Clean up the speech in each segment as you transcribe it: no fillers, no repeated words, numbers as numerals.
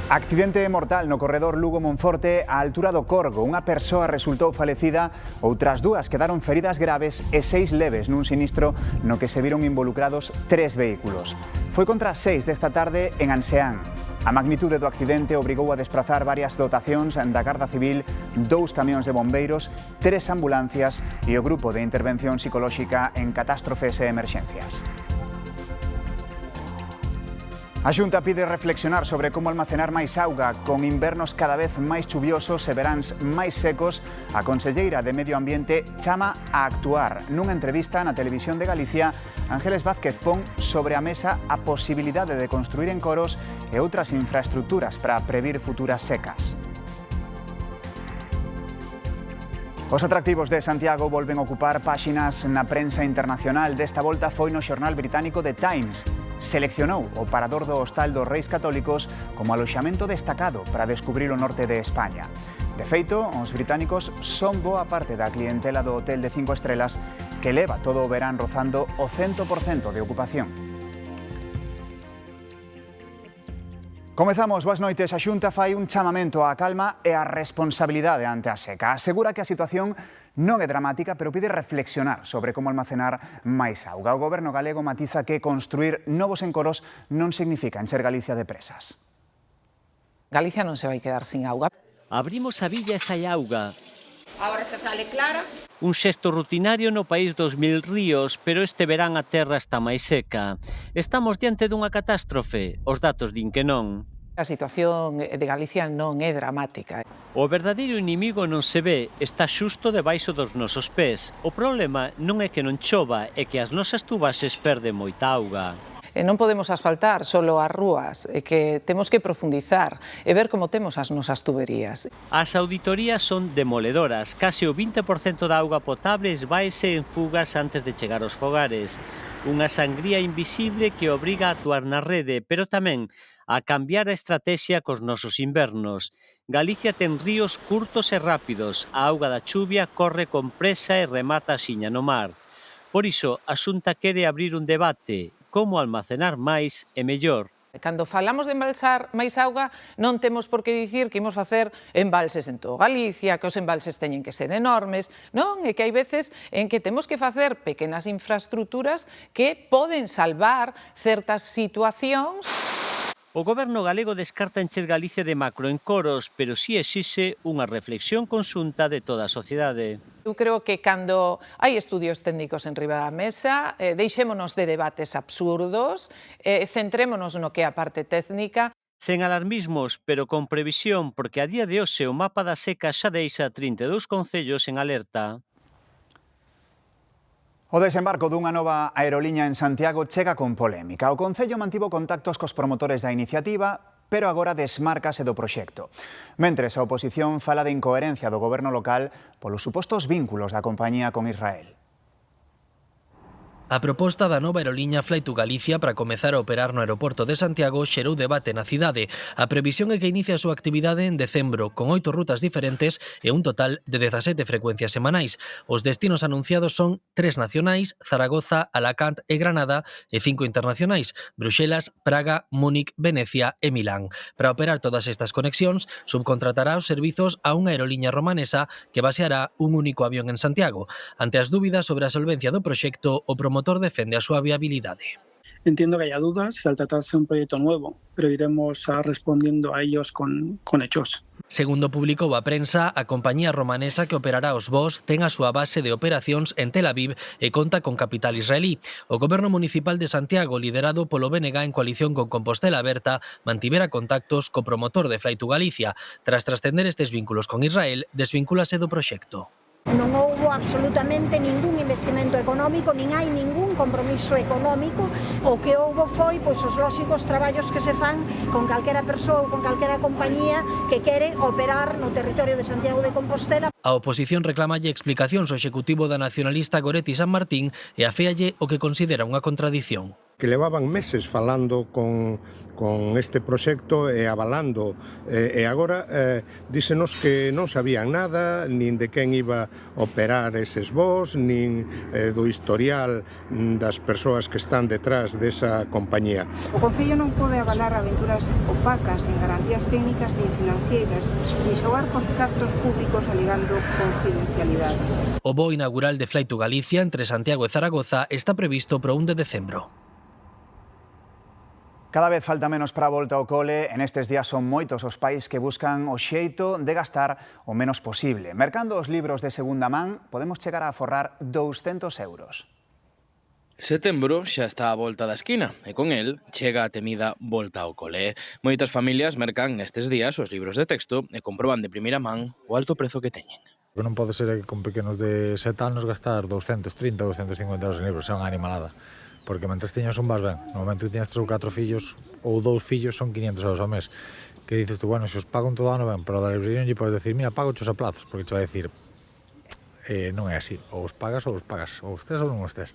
Accidente mortal no corredor Lugo-Monforte á altura do Corgo. Unha persoa resultou falecida, outras dúas quedaron feridas graves e 6 leves nun sinistro no que se viron involucrados 3 vehículos. Foi contra as 6 desta tarde en Anseán. A magnitude do accidente obrigou a desprazar varias dotacións da Garda Civil, 2 camións de bombeiros, 3 ambulancias e o Grupo de Intervención Psicolóxica en Catástrofes e Emerxencias. A Xunta pide reflexionar sobre como almacenar máis auga con invernos cada vez máis chuviosos e veráns máis secos. A conselleira de Medio Ambiente chama a actuar. Nunha entrevista na Televisión de Galicia, Ángeles Vázquez pon sobre a mesa a posibilidade de construir encoros e outras infraestructuras para previr futuras secas. Os atractivos de Santiago volven a ocupar páxinas na prensa internacional. Desta volta foi no xornal británico The Times. Seleccionou o parador do Hostal dos Reis Católicos como aloxamento destacado para descubrir o norte de España. De feito, os británicos son boa parte da clientela do hotel de 5 estrelas que leva todo o verán rozando o 100% de ocupación. Comezamos, boas noites. A Xunta fai un chamamento á calma e á responsabilidade ante a seca. Asegura que a situación non é dramática, pero pide reflexionar sobre como almacenar máis auga. O Goberno galego matiza que construir novos encoros non significa encher Galicia de presas. Galicia non se vai quedar sin auga. Abrimos a billa e sai auga. Agora xa sale clara. Un xesto rutinario no país dos 1000 ríos, pero este verán a terra está máis seca. Estamos diante dunha catástrofe? Os datos din que non. A situación de Galicia non é dramática. O verdadeiro inimigo non se ve, está xusto debaixo dos nosos pés. O problema non é que non chova, é que as nosas tubaxes perden moita auga. Non podemos asfaltar solo as rúas, é que temos que profundizar e ver como temos as nosas tuberías. As auditorías son demoledoras, case o 20% da auga potable esvaese en fugas antes de chegar aos fogares. Unha sangría invisible que obriga a actuar na rede, pero tamén a cambiar a estrategia cos nosos invernos. Galicia ten ríos curtos e rápidos, a auga da chuvia corre con presa e remata axiña no mar. Por iso, a Xunta quere abrir un debate, como almacenar máis e mellor. Cando falamos de embalsar máis auga, non temos por que dicir que imos facer embalses en todo Galicia, que os embalses teñen que ser enormes. Non, é que hai veces en que temos que facer pequenas infraestructuras que poden salvar certas situacións. O Goberno galego descarta encher Galicia de macroencoros, pero si exixe unha reflexión conxunta de toda a sociedade. Eu creo que cando hai estudios técnicos en riba da mesa, deixémonos de debates absurdos, centrémonos no que é a parte técnica. Sen alarmismos, pero con previsión, porque a día de hoxe o mapa da seca xa deixa 32 concellos en alerta. O desembarco dunha nova aeroliña en Santiago chega con polémica. O Concello mantivo contactos cos promotores da iniciativa, pero agora desmárcase do proxecto. Mentres, a oposición fala de incoherencia do goberno local polos supostos vínculos da compañía con Israel. A proposta da nova aeroliña Fly to Galicia para comezar a operar no aeroporto de Santiago xerou debate na cidade. A previsión é que inicie a súa actividade en decembro, con 8 rutas diferentes e un total de 17 frecuencias semanais. Os destinos anunciados son 3 nacionais, Zaragoza, Alacant e Granada, e 5 internacionais, Bruxelas, Praga, Múnich, Venecia e Milán. Para operar todas estas conexións, subcontratará os servizos a unha aeroliña romanesa que baseará un único avión en Santiago. Ante as dúbidas sobre a solvencia do proxecto, o promotor defende a súa viabilidade. Entiendo que haya dudas y al tratarse de un proyecto nuevo, pero iremos respondiendo a ellos con hechos. Segundo publicou a prensa, a compañía romanesa que operará os voos ten a súa base de operacións en Tel Aviv e conta con capital israelí. O Goberno Municipal de Santiago, liderado polo BNG en coalición con Compostela Aberta, mantivera contactos co promotor de Fly to Galicia. Tras trascender estes vínculos con Israel, desvincúlase do proxecto. Non houbo absolutamente ningún investimento económico, nin hai ningún compromiso económico. O que houbo foi os lóxicos traballos que se fan con calquera persoa ou con calquera compañía que quere operar no territorio de Santiago de Compostela. A oposición reclamalle explicacións ao executivo da nacionalista Goretti San Martín e aféalle o que considera unha contradición. Que levaban meses falando con este proxecto e avalando, e agora dísenos que non sabían nada, nin de quen iba a operar eses voos, nin do historial das persoas que están detrás desa compañía. O Concello non pode avalar aventuras opacas en garantías técnicas nin financeiras, ni xogar cos cartos públicos alegando confidencialidade. O voo inaugural de Fly to Galicia entre Santiago e Zaragoza está previsto para o 1 de decembro. Cada vez falta menos para a volta ao cole. En estes días son moitos os pais que buscan o xeito de gastar o menos posible. Mercando os libros de segunda man, podemos chegar a aforrar 200 euros. Setembro xa está á volta da esquina e con el chega a temida volta ao cole. Moitas familias mercan nestes días os libros de texto e comproban de primeira man o alto prezo que teñen. Non pode ser que con pequenos de 7 anos gastar 230, 250 euros en libros, é unha animalada. Porque mentres teñas un vas ben, no momento que teñas 3 ou 4 fillos ou 2 fillos son 500 euros ao mes. Que dices tú, bueno, se os pago un todo ano ben, pero da librería non lle podes decir, mira, pago chos a plazos, porque te vai decir, non é así, ou os pagas, ou estés ou non estés.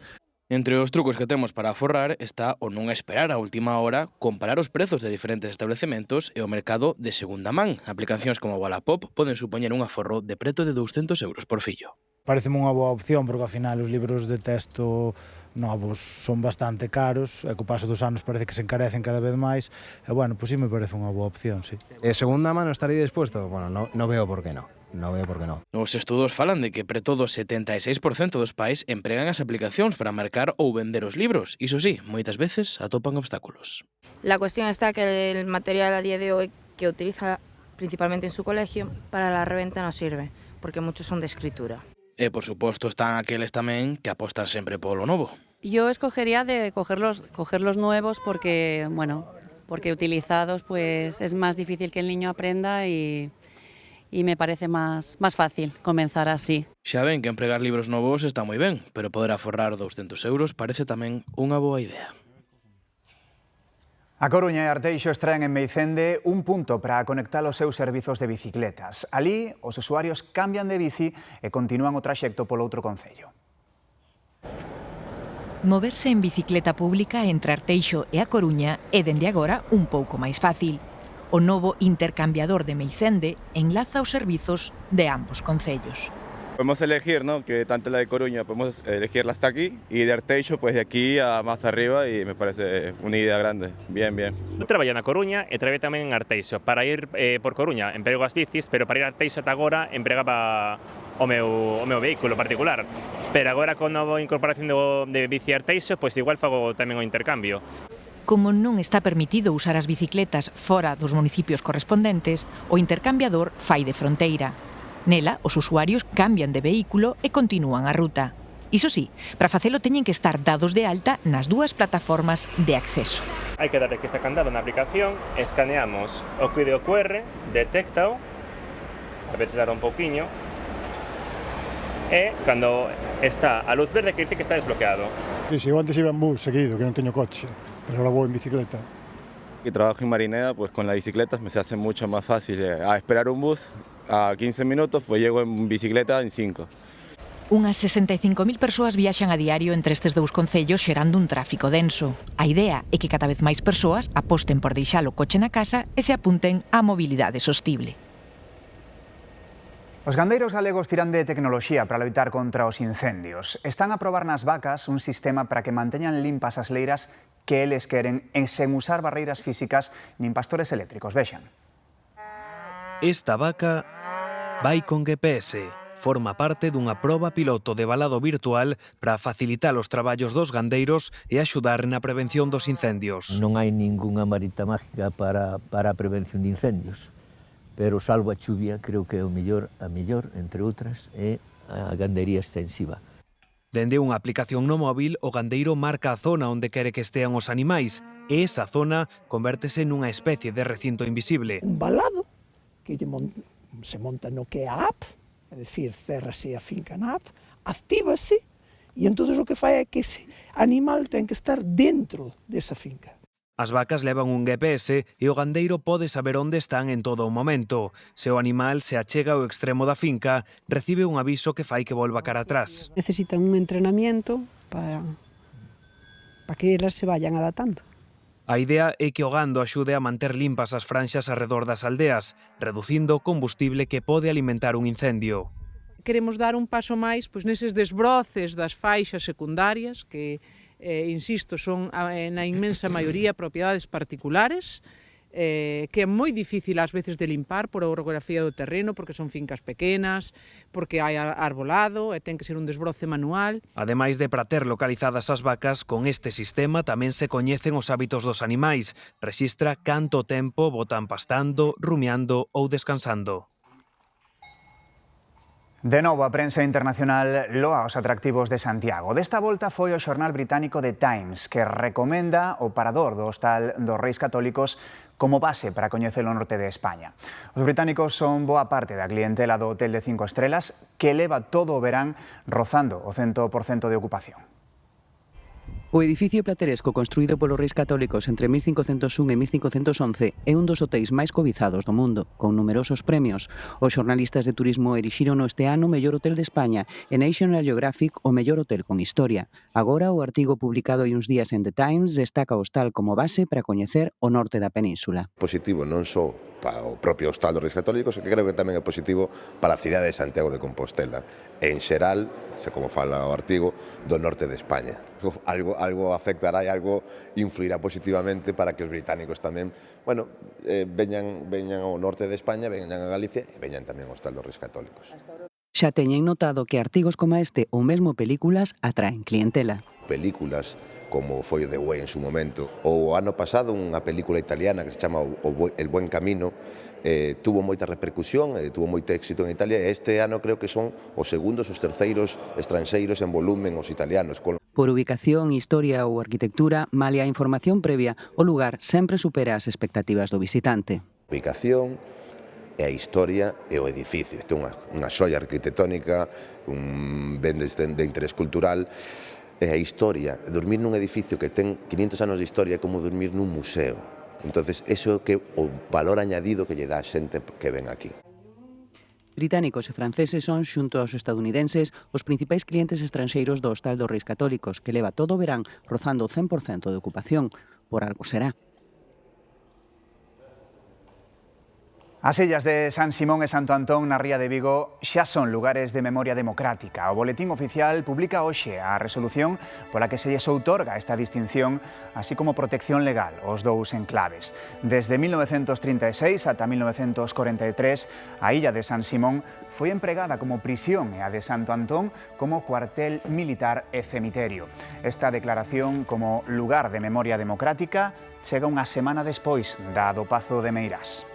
Entre os trucos que temos para aforrar está o non esperar a última hora, comparar os prezos de diferentes establecementos e o mercado de segunda man. Aplicacións como Wallapop poden supoñer un aforro de preto de 200 euros por fillo. Pareceme unha boa opción porque ao final os libros de texto novos son bastante caros e co paso dos anos parece que se encarecen cada vez máis e bueno, pois sí me parece unha boa opción, sí. Segunda mano estaría dispuesto? Bueno, no veo por qué no. Non veo por que non. Os estudos falan de que preto do 76% dos pais empregan as aplicacións para mercar ou vender os libros. Iso sí, moitas veces atopan obstáculos. La cuestión está que el material a día de hoy que utiliza principalmente en su colegio para la reventa no sirve, porque muchos son de escritura. E, por suposto, están aqueles tamén que apostan sempre polo novo. Yo escogería de coger los nuevos porque, bueno, porque utilizados pues es más difícil que el niño aprenda y me parece más fácil comenzar así. Xa ven que empregar libros novos está moi ben, pero poder aforrar 200 euros parece tamén unha boa idea. A Coruña e Arteixo extraen en Meicende un punto para conectar os seus servizos de bicicletas. Alí, os usuarios cambian de bici e continúan o traxecto polo outro concello. Moverse en bicicleta pública entre Arteixo e a Coruña é dende agora un pouco máis fácil. O novo intercambiador de Meicende enlaza os servizos de ambos concellos. Podemos elegir, ¿no? Que tanto la de Coruña podemos elegirla hasta aquí y de Arteixo pues de aquí a más arriba y me parece una idea grande, bien. Eu traballo na Coruña e traballei tamén en Arteixo. Para ir por Coruña emprego as bicis, pero para ir a Arteixo ata agora empregaba o meu vehículo particular. Pero agora con a nova incorporación de bici Arteixo, pois igual fago tamén o intercambio. Como non está permitido usar as bicicletas fora dos municipios correspondentes, o intercambiador fai de fronteira. Nela, os usuarios cambian de vehículo e continúan a ruta. Iso sí, para facelo teñen que estar dados de alta nas dúas plataformas de acceso. Hai que darle que está candado na aplicación, escaneamos o código QR, detéctao, a veces dará un pouquiño, e cando está a luz verde que dice que está desbloqueado. Sí, eu antes iba en bus seguido, que non teño coche, pero ahora vou en bicicleta. Y trabajo en Marineda, pues con las bicicletas me se hace mucho más fácil. A esperar un bus a 15 minutos, pues llego en bicicleta en 5. Unhas 65.000 persoas viaxan a diario entre estes dous concellos xerando un tráfico denso. A idea é que cada vez máis persoas aposten por deixar o coche na casa e se apunten á mobilidade sostible. Os gandeiros galegos tiran de tecnoloxía para loitar contra os incendios. Están a probar nas vacas un sistema para que manteñan limpas as leiras que eles queren en sen usar barreiras físicas nin pastores eléctricos. Vexan. Esta vaca vai con GPS. Forma parte dunha proba piloto de valado virtual para facilitar os traballos dos gandeiros e axudar na prevención dos incendios. Non hai ningunha varita mágica para a prevención de incendios, pero salvo a chuvia, creo que a mellor, entre outras, é a gandería extensiva. Dende unha aplicación no móvil, o gandeiro marca a zona onde quere que estean os animais e esa zona convértese nunha especie de recinto invisible. Un valado que se monta no que é a app, é dicir, cerrase a finca na app, actívase e entón o que fai é que ese animal ten que estar dentro desa finca. As vacas levan un GPS e o gandeiro pode saber onde están en todo o momento. Se o animal se achega ao extremo da finca, recibe un aviso que fai que volva cara atrás. Necesitan un entrenamiento para para que elas se vayan adaptando. A idea é que o gando axude a manter limpas as franxas arredor das aldeas, reducindo o combustible que pode alimentar un incendio. Queremos dar un paso máis neses desbroces das faixas secundarias que, insisto, son na inmensa maioría propiedades particulares, que é moi difícil ás veces de limpar por a orografía do terreno, porque son fincas pequenas, porque hai arbolado e ten que ser un desbroce manual. Ademais de para ter localizadas as vacas, con este sistema tamén se coñecen os hábitos dos animais. Rexistra canto tempo botan pastando, rumiando ou descansando. De novo, a prensa internacional loa os atractivos de Santiago. Desta volta foi o xornal británico The Times que recomenda o parador do Hostal dos Reis Católicos como base para coñecer o norte de España. Os británicos son boa parte da clientela do Hotel de 5 estrelas que leva todo o verán rozando o 100% de ocupación. O edificio plateresco construído polos Reis Católicos entre 1501 e 1511 é un dos hotéis máis cobizados do mundo, con numerosos premios. Os xornalistas de turismo elixiron este ano o mellor hotel de España e National Geographic o mellor hotel con historia. Agora, o artigo publicado hai uns días en The Times destaca o hostal como base para coñecer o norte da península. Positivo non só para o propio Hostal dos Reis Católicos, que creo que tamén é positivo para a cidade de Santiago de Compostela. En xeral, como fala o artigo, do norte de España. Algo afectará e algo influirá positivamente para que os británicos tamén, veñan ao norte de España, veñan a Galicia e veñan tamén ao Hostal dos Reis Católicos. Xa teñen notado que artigos como este ou mesmo películas atraen clientela. Películas como foi o The Way en su momento, ou o ano pasado unha película italiana que se chama El Buen Camino, tuvo moita repercusión, tuvo moito éxito en Italia, e este ano creo que son os segundos, os terceiros estranxeiros en volumen os italianos. Por ubicación, historia ou arquitectura, malia a información previa, o lugar sempre supera as expectativas do visitante. Ubicación, e a historia e o edificio. Isto é unha xoia arquitectónica, un ben de interés cultural, e a historia. Dormir nun edificio que ten 500 anos de historia é como dormir nun museo. Entonces, eso é o valor añadido que lle dá a xente que ven aquí. Británicos e franceses son, xunto aos estadounidenses, os principais clientes estranxeiros do Hostal dos Reis Católicos, que leva todo o verán rozando o 100% de ocupación. Por algo será. As illas de San Simón e Santo Antón na Ría de Vigo xa son lugares de memoria democrática. O Boletín Oficial publica hoxe a resolución pola que se lles outorga esta distinción, así como protección legal aos dous enclaves. Desde 1936 ata 1943, a illa de San Simón foi empregada como prisión e a de Santo Antón como cuartel militar e cemiterio. Esta declaración como lugar de memoria democrática chega unha semana despois da do Pazo de Meirás.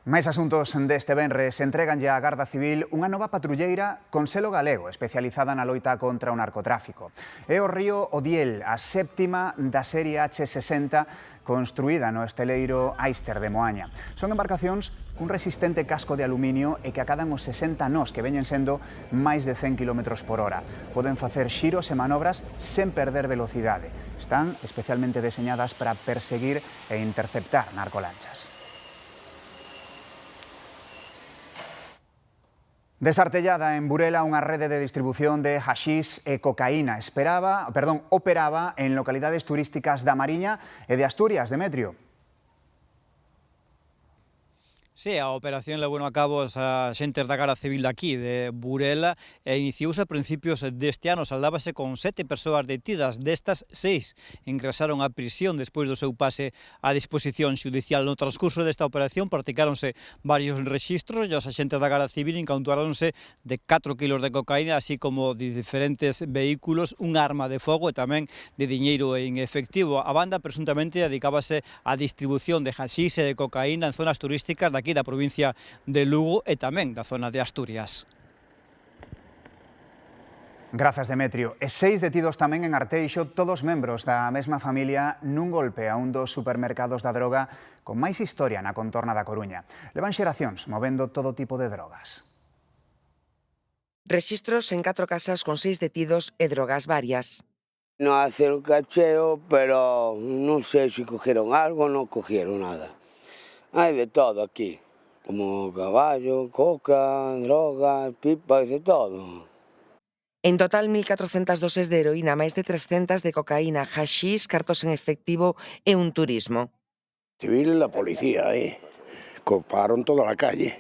Máis asuntos deste venres entreganlle á Garda Civil unha nova patrulleira con selo galego especializada na loita contra o narcotráfico. É o río Odiel, a séptima da serie H60 construída no esteleiro Aister de Moaña. Son embarcacións cun resistente casco de aluminio e que acadan os 60 nós que veñen sendo máis de 100 km por hora. Poden facer xiros e manobras sen perder velocidade. Están especialmente deseñadas para perseguir e interceptar narcolanchas. Desartellada en Burela unha rede de distribución de haxís e cocaína operaba en localidades turísticas da Mariña e de Asturias, Demetrio. Sí, a operación levou a cabo as xentes da Garda Civil daqui, de Burela, e iniciouse a principios deste ano. Saldábase con 7 persoas detidas, destas 6 ingresaron á prisión despois do seu pase á disposición xudicial. No transcurso desta operación practicáronse varios rexistros e os axentes da Garda Civil incautáronse de 4 kilos de cocaína, así como de diferentes vehículos, un arma de fogo e tamén de diñeiro en efectivo. A banda presuntamente dedicábase á distribución de haxís e de cocaína en zonas turísticas aquí da provincia de Lugo e tamén da zona de Asturias. Grazas, Demetrio. E 6 detidos tamén en Arteixo, todos membros da mesma familia, nun golpe a un dos supermercados da droga con máis historia na contorna da Coruña. Levan xeracións movendo todo tipo de drogas. Rexistros en 4 casas con 6 detidos e drogas varias. No hacen cacheo, pero non sei se cogieron algo, non cogieron nada. Hay de todo aquí, como caballo, coca, droga, pipa, de todo. En total, 1.400 doses de heroína, máis de 300 de cocaína, hachís, cartos en efectivo e un turismo. Civil la policía ahí, coparon toda la calle,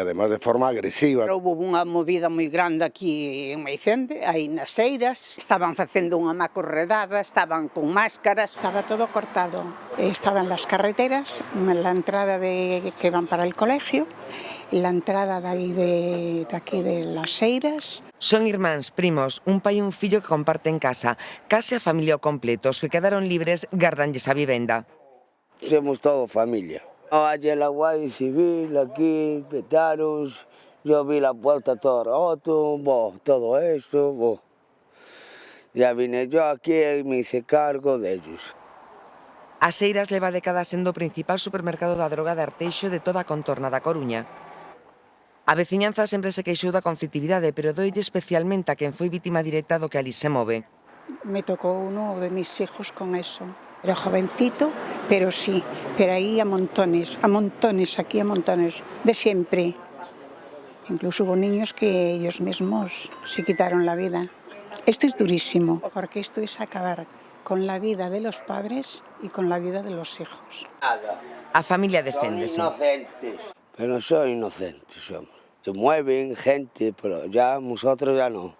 además de forma agresiva. Houve unha movida moi grande aquí en Meicende, aí nas Eiras, estaban facendo unha macorredada, estaban con máscaras, estaba todo cortado. Estaban las carreteras, la entrada que van para el colegio, la entrada de aquí de las Eiras. Son irmáns, primos, un pai e un fillo que comparten casa, case a familia ao completo, os que quedaron libres gardanlles a vivenda. Somos todo familia. Allá la Guardia Civil, aquí, petaros, yo vi la puerta todo roto, todo esto, Ya vine yo aquí y me hice cargo de ellos. As Eiras leva décadas sendo o principal supermercado da droga de Arteixo de toda a contorna da Coruña. A veciñanza sempre se queixou da conflitividade, pero doille especialmente a quen foi vítima directa do que ali se move. Me tocó uno de mis hijos con eso. Era jovencito, pero sí, pero ahí a montones, aquí a montones, de siempre. Incluso hubo niños que ellos mismos se quitaron la vida. Esto es durísimo, porque esto es acabar con la vida de los padres y con la vida de los hijos. A familia deféndese. Son inocentes. Pero no son inocentes, hombre. Se mueven gente, pero ya nosotros ya no.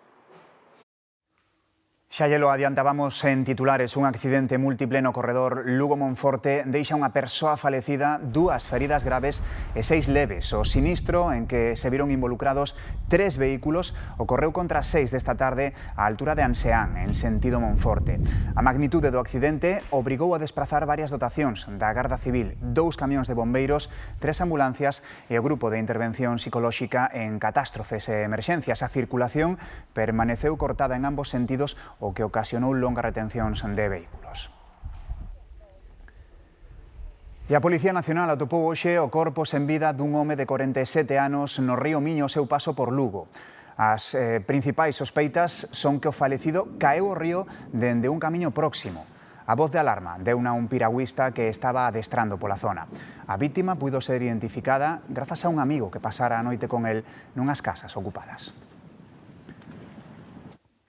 Xa lle lo adiantábamos en titulares, un accidente múltiple no corredor Lugo-Monforte deixa unha persoa falecida, 2 feridas graves e 6 leves. O sinistro en que se viron involucrados 3 vehículos ocorreu contra as 6 desta tarde á altura de Anseán, en sentido Monforte. A magnitude do accidente obrigou a desprazar varias dotacións da Garda Civil, 2 camións de bombeiros, 3 ambulancias e o grupo de intervención psicolóxica en catástrofes e emerxencias. A circulación permaneceu cortada en ambos sentidos, o que ocasionou longas retencións de vehículos. E a Policía Nacional atopou hoxe o corpo sen vida dun home de 47 anos no río Miño ao seu paso por Lugo. As principais sospeitas son que o falecido caeu ao río dende un camiño próximo. A voz de alarma deuna un piragüista que estaba adestrando pola zona. A vítima puido ser identificada grazas a un amigo que pasara a noite con el nunhas casas ocupadas.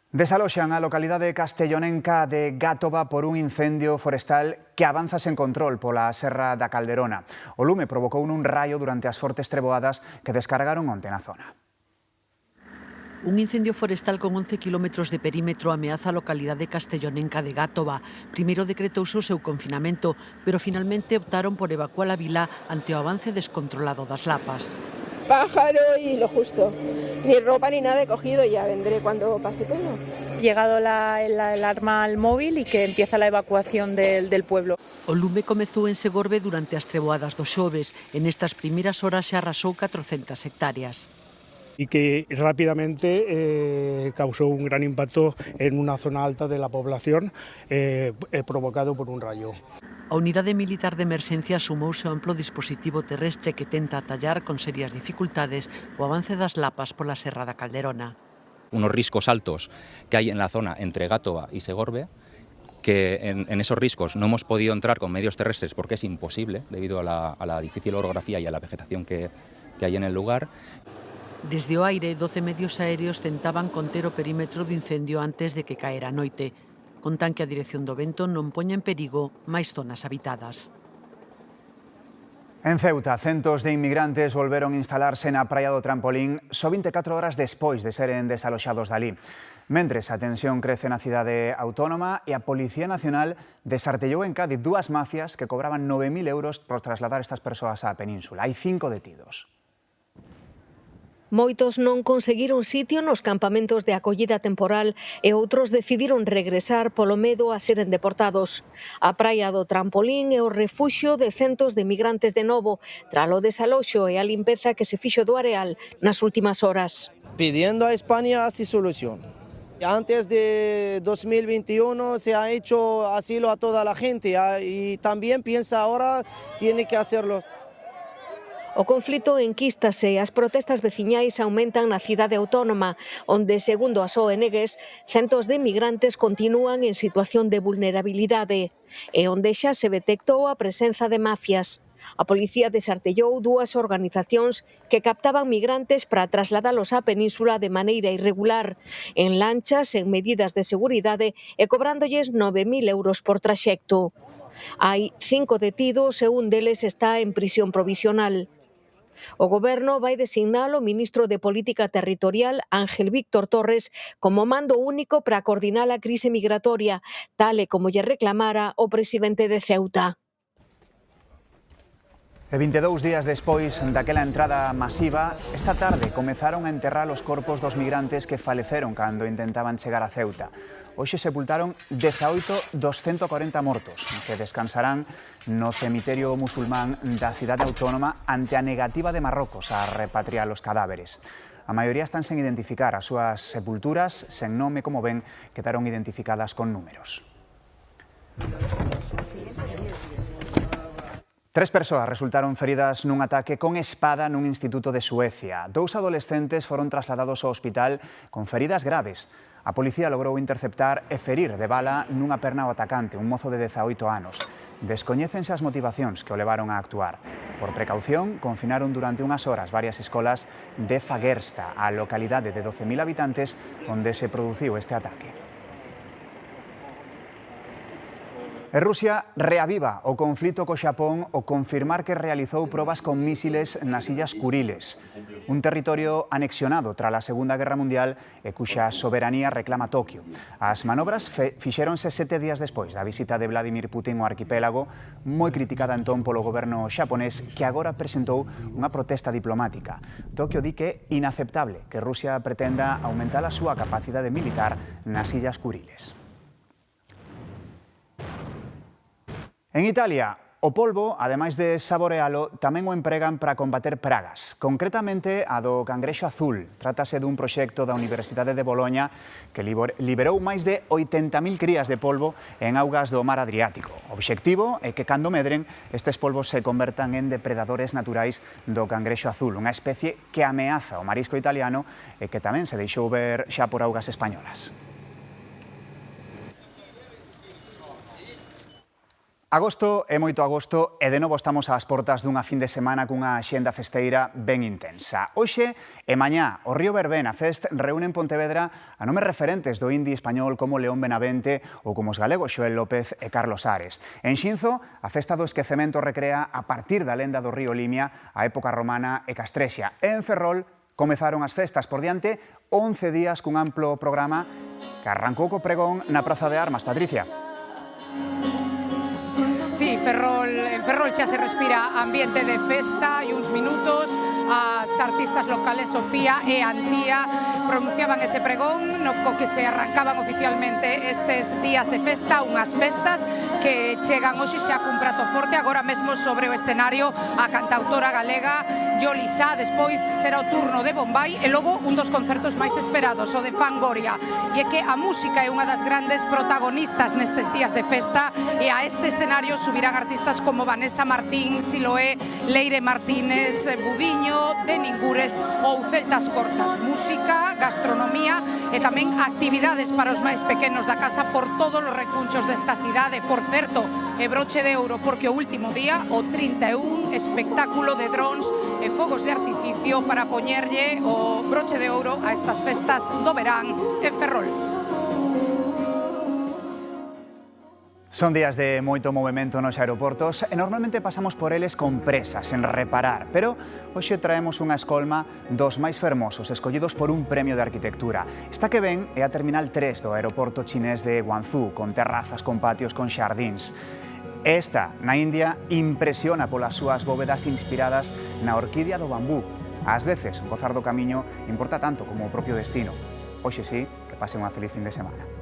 Desaloxan a localidade castellonenca de Gátova por un incendio forestal que avanza sen control pola Serra da Calderona. O lume provocou un raio durante as fortes treboadas que descargaron onte na zona. Un incendio forestal con 11 kilómetros de perímetro ameaza a localidade castellonenca de Gátova. Primeiro decretouse o seu confinamento, pero finalmente optaron por evacuar a vila ante o avance descontrolado das lapas. Pájaro y lo justo. Ni ropa ni nada he cogido, ya vendré cuando pase todo. Llegado la alarma al móvil y que empieza la evacuación del pueblo. O lume comezou en Segorbe durante as treboadas do xoves. En estas primeiras horas xa arrasou 400 hectáreas. Y que rápidamente causó un gran impacto en una zona alta de la población provocado por un rayo. A unidade militar de emerxencia sumouse ao amplo dispositivo terrestre que tenta atallar con serias dificultades o avance das lapas pola Serra da Calderona. Unos riscos altos que hay en la zona entre Gátova y Segorbe, que en esos riscos no hemos podido entrar con medios terrestres porque es imposible debido a la difícil orografía y a la vegetación que hay en el lugar. Desde o aire, 12 medios aéreos tentaban conter o perímetro do incendio antes de que caera a noite. Contan que a dirección do vento non poña en perigo máis zonas habitadas. En Ceuta, centos de inmigrantes volveron a instalarse na praia do Trampolín só 24 horas despois de seren desaloxados dali. Mentres, a tensión crece na cidade autónoma e a Policía Nacional desartellou en Cádiz 2 mafias que cobraban 9.000 euros por trasladar estas persoas á península. Hai 5 detidos. Moitos non conseguiron sitio nos campamentos de acollida temporal e outros decidiron regresar polo medo a seren deportados. A praia do Trampolín é o refuxio de centos de migrantes de novo, tras o desaloxo e a limpeza que se fixo do areal nas últimas horas. Pidiendo a España así solución. Antes de 2021 se ha hecho asilo a toda la gente y también piensa ahora tiene que hacerlo. O conflito enquístase e as protestas veciñais aumentan na cidade autónoma, onde, segundo as ONGs, centos de migrantes continúan en situación de vulnerabilidade e onde xa se detectou a presenza de mafias. A policía desartellou dúas organizacións que captaban migrantes para trasladalos á península de maneira irregular, en lanchas, en medidas de seguridade e cobrándoles 9.000 euros por traxecto. Hai 5 detidos e un deles está en prisión provisional. O Goberno vai designar o ministro de Política Territorial, Ángel Víctor Torres, como mando único para coordinar a crise migratoria, tal e como lle reclamara o presidente de Ceuta. E 22 días despois daquela entrada masiva, esta tarde comezaron a enterrar os corpos dos migrantes que faleceron cando intentaban chegar a Ceuta. Hoxe sepultaron 18 dos 140 mortos, que descansarán no cemiterio musulmán da cidade autónoma ante a negativa de Marrocos a repatriar os cadáveres. A maioría están sen identificar, as súas sepulturas, sen nome como ven, quedaron identificadas con números. 3 persoas resultaron feridas nun ataque con espada nun instituto de Suecia. 2 adolescentes foron trasladados ao hospital con feridas graves. A policía logrou interceptar e ferir de bala nunha perna ao atacante, un mozo de 18 anos. Descoñécense as motivacións que o levaron a actuar. Por precaución, confinaron durante unhas horas varias escolas de Fagersta, a localidade de 12.000 habitantes onde se produciu este ataque. E Rusia reaviva o conflito co Xapón ao confirmar que realizou probas con mísiles nas Illas Kuriles, un territorio anexionado tras a Segunda Guerra Mundial e cuxa soberanía reclama Tokio. As manobras fixéronse 7 días despois da visita de Vladimir Putin ao arquipélago, moi criticada entón polo goberno xaponés, que agora presentou unha protesta diplomática. Tokio di que é inaceptable que Rusia pretenda aumentar a súa capacidade militar nas Illas Kuriles. En Italia, o polvo, ademais de saborealo, tamén o empregan para combater pragas, concretamente a do cangrexo azul. Trátase dun proxecto da Universidade de Boloña que liberou máis de 80.000 crías de polvo en augas do mar Adriático. O obxectivo é que, cando medren, estes polvos se convertan en depredadores naturais do cangrexo azul, unha especie que ameaza o marisco italiano e que tamén se deixou ver xa por augas españolas. Agosto é moito agosto e de novo estamos ás portas dunha fin de semana cunha axenda festeira ben intensa. Hoxe e mañá o Río Verbena Fest reúne en Pontevedra a nomes referentes do indie español como León Benavente ou como os galegos Xoel López e Carlos Ares. En Xinzo, a festa do esquecemento recrea a partir da lenda do río Limia a época romana e castrexa. E en Ferrol comezaron as festas por diante 11 días cun amplo programa que arrancou co pregón na Praza de Armas. Patricia. Sí, en Ferrol xa se respira ambiente de festa e uns minutos as artistas locales Sofía e Antía pronunciaban ese pregón no co que se arrancaban oficialmente estes días de festa, unhas festas que chegan hoxe xa cun prato forte, agora mesmo sobre o escenario a cantautora galega Yoli Sá, despois será o turno de Bombay e logo un dos concertos máis esperados, o de Fangoria. E é que a música é unha das grandes protagonistas nestes días de festa e a este escenario subirán artistas como Vanessa Martín, Siloé, Leire Martínez, Budiño, De Ningures ou Celtas Cortas. Música, gastronomía e tamén actividades para os máis pequenos da casa por todos os recunchos desta cidade. Por certo, é broche de ouro porque o último día, o 31, espectáculo de drons e fogos de artificio para poñerlle o broche de ouro a estas festas do verán en Ferrol. Son días de moito movimento nos aeroportos e normalmente pasamos por eles con presa, sen reparar, pero hoxe traemos unha escolma dos máis fermosos, escollidos por un premio de arquitectura. Esta que ven é a Terminal 3 do aeroporto chinés de Guangzhou, con terrazas, con patios, con xardíns. Esta, na India, impresiona polas súas bóvedas inspiradas na orquídea do bambú. Ás veces, gozar do camiño importa tanto como o propio destino. Hoxe sí, que pase unha feliz fin de semana.